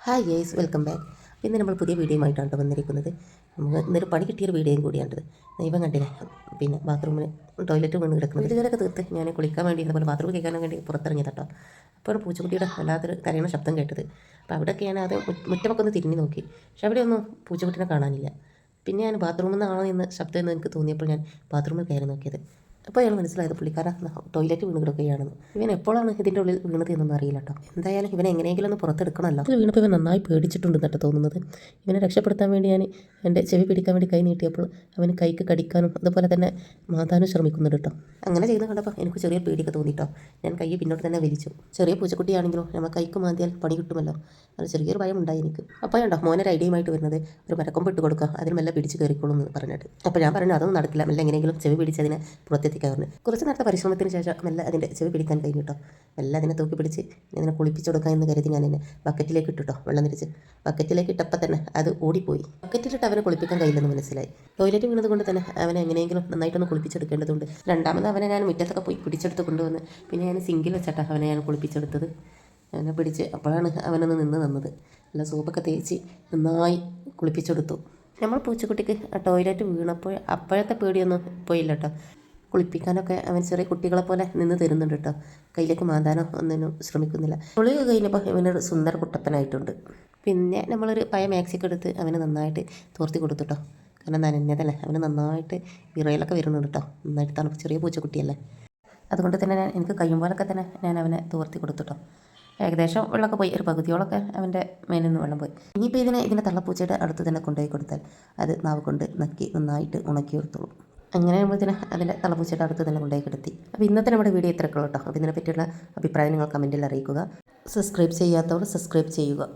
Hi guys, welcome back. ഇന്ന് നമ്മൾ പുതിയ വീഡിയോയുമായിട്ടാണ് വന്നിരിക്കുന്നത്. നമുക്ക് ഇന്നൊരു പണി കിട്ടിയൊരു വീഡിയോയും കൂടിയാണിത്. ദൈവം കണ്ടില്ലേ, പിന്നെ ബാത്റൂമിൽ ടോയ്ലറ്റ് വീണ് കിടക്കുന്നത്. വീടുകളൊക്കെ തീർത്ത് ഞാൻ കുളിക്കാൻ വേണ്ടി അതുപോലെ ബാത്റൂമിൽ കേൾക്കാൻ വേണ്ടി പുറത്തിറങ്ങി തട്ടോ. അപ്പോൾ പൂച്ചക്കുട്ടിയുടെ വല്ലാത്തൊരു കരയണ ശബ്ദം കേട്ടത്. അപ്പോൾ അവിടെയൊക്കെയാണ് അത് മുറ്റമൊക്കെ ഒന്ന് തിരിഞ്ഞ് നോക്കി, പക്ഷെ അവിടെയൊന്നും പൂച്ചക്കുട്ടിനെ കാണാനില്ല. പിന്നെ ഞാൻ ബാത്റൂമിൽ നിന്നാണോ എന്ന് ശബ്ദം എന്ന് എനിക്ക് തോന്നിയപ്പോൾ ഞാൻ ബാത്റൂമിൽ കയറി നോക്കിയത്. അപ്പോൾ അയാൾ മനസ്സിലായത് പുള്ളിക്കാരൻ ടോയ്ലറ്റ് വീണ് കിടക്കുകയാണെന്ന്. ഇവൻ എപ്പോഴാണ് ഇതിൻ്റെ ഉള്ളിൽ വീണത് എന്നൊന്നും അറിയില്ല കേട്ടോ. എന്തായാലും ഇവനെ എങ്ങനെയെങ്കിലും ഒന്ന് പുറത്തെടുക്കണമല്ലോ. ഇത് വീണപ്പോൾ ഇവൻ നന്നായി പേടിച്ചിട്ടുണ്ടെന്ന് കേട്ടോ തോന്നുന്നത്. ഇവനെ രക്ഷപ്പെടുത്താൻ വേണ്ടി ഞാൻ എൻ്റെ ചെവി പിടിക്കാൻ വേണ്ടി കൈ നീട്ടിയപ്പോൾ അവന് കൈക്ക് കടിക്കാനും അതുപോലെ തന്നെ മാതാനും ശ്രമിക്കുന്നുണ്ട് കേട്ടോ. അങ്ങനെ ചെയ്യുന്നത് കണ്ടപ്പോൾ എനിക്ക് ചെറിയ പേടിയൊക്കെ തോന്നിട്ടോ. ഞാൻ കൈ പിന്നോട്ട് തന്നെ വലിച്ചു. ചെറിയ പൂച്ചക്കുട്ടിയാണെങ്കിലോ നമ്മൾ കൈക്ക് മാന്തിയാൽ പണി കിട്ടുമല്ലോ, അത് ചെറിയൊരു ഭയം ഉണ്ടായി എനിക്ക്. അപ്പോൾ ഉണ്ടോ മോനൊരു ഐഡിയയുമായിട്ട് വരുന്നത്, ഒരു മരക്കൊമ്പ് ഇട്ട് കൊടുക്കുക, അതിന് മെല്ലെ പിടിച്ച് കയറിക്കോളും എന്ന് പറഞ്ഞിട്ട്. അപ്പോൾ ഞാൻ പറഞ്ഞു അതൊന്നും നടക്കില്ല, മെല്ലെ എങ്ങനെയെങ്കിലും ചെവി പിടിച്ചതിനെ പുറത്തെത്തിക്കാറുണ്ട്. കുറച്ച് നേരത്തെ പരിശ്രമത്തിന് ശേഷം മെല്ലെ അതിൻ്റെ ചെവി പിടിക്കാൻ കഴിഞ്ഞിട്ടോ. മെല്ലെ അതിനെ തൂക്കി പിടിച്ച് ഇതിനെ കുളിപ്പിച്ച് കൊടുക്കാം എന്ന് കരുതി ഞാൻ എന്നെ ബക്കറ്റിലേക്ക് ഇട്ടിട്ടോ. വെള്ളം തിരിച്ച് ബക്കറ്റിലേക്ക് ഇട്ടപ്പോൾ തന്നെ അത് ഓടിപ്പോയി. ബക്കറ്റിലിട്ട് അവനെ കുളിപ്പിക്കാൻ കഴിയില്ലെന്ന് മനസ്സിലായി. ടോയ്ലറ്റ് വീണത് കൊണ്ട് തന്നെ അവനെ എങ്ങനെയെങ്കിലും നന്നായിട്ടൊന്ന് കുളിപ്പിച്ചെടുക്കേണ്ടതുണ്ട്. രണ്ടാമത് അവനെ ഞാൻ മുറ്റത്തൊക്കെ പോയി പിടിച്ചെടുത്ത് കൊണ്ടുവന്ന് പിന്നെ ഞാൻ സിങ്കിൽ വെച്ചിട്ടാണ് അവനെ ഞാൻ കുളിപ്പിച്ചെടുത്തത്. അവനെ പിടിച്ച് അപ്പോഴാണ് അവനൊന്ന് നിന്ന് തന്നത്. നല്ല സോപ്പൊക്കെ തേച്ച് നന്നായി കുളിപ്പിച്ചെടുത്തു. നമ്മൾ പൂച്ചക്കുട്ടിക്ക് ടോയ്ലറ്റ് വീണപ്പോൾ അപ്പോഴത്തെ പേടിയൊന്നും പോയില്ല കേട്ടോ. കുളിപ്പിക്കാനൊക്കെ അവൻ ചെറിയ കുട്ടികളെ പോലെ നിന്ന് തരുന്നുണ്ട് കേട്ടോ. കയ്യിലേക്ക് മാന്താനോ ഒന്നിനും ശ്രമിക്കുന്നില്ല. കുളിക കഴിഞ്ഞപ്പോൾ ഇവനൊരു സുന്ദര കുട്ടപ്പനായിട്ടുണ്ട്. പിന്നെ നമ്മളൊരു പഴയ മാക്സിയൊക്കെ എടുത്ത് അവന് നന്നായിട്ട് തോർത്തി കൊടുത്തു കേട്ടോ. കാരണം നനഞ്ഞതല്ലേ, അവന് നന്നായിട്ട് വിറയലൊക്കെ വരുന്നുണ്ട് കേട്ടോ. നന്നായിട്ട് തണുപ്പ്, ചെറിയ പൂച്ചക്കുട്ടിയല്ലേ. അതുകൊണ്ട് തന്നെ എനിക്ക് കഴിയുമ്പോഴൊക്കെ തന്നെ ഞാൻ അവനെ തോർത്തി കൊടുത്തു കേട്ടോ. ഏകദേശം വെള്ളമൊക്കെ പോയി, ഒരു പകുതിയോളൊക്കെ അവൻ്റെ മേലിൽ നിന്ന് വെള്ളം പോയി. ഇനിയിപ്പോൾ ഇതിൻ്റെ തള്ളപ്പൂച്ചയുടെ അടുത്ത് തന്നെ കൊണ്ടുപോയി കൊടുത്താൽ അത് നാവ് കൊണ്ട് നക്കി നന്നായിട്ട് ഉണക്കിയെടുത്തോളൂ. അങ്ങനെ നമ്മൾ അതിൻ്റെ തള്ളപ്പൂച്ചയുടെ അടുത്ത് തന്നെ കൊണ്ടുപോയി കിടത്തി. അപ്പോൾ ഇന്നത്തെ നമ്മുടെ വീഡിയോ ഇത്രയൊക്കെ ഉള്ളൂ കേട്ടോ. അപ്പോൾ ഇതിനെ പറ്റിയുള്ള അഭിപ്രായം നിങ്ങൾ കമൻറ്റിൽ അറിയിക്കുക. സബ്സ്ക്രൈബ് ചെയ്യാത്തവർ സബ്സ്ക്രൈബ് ചെയ്യുക.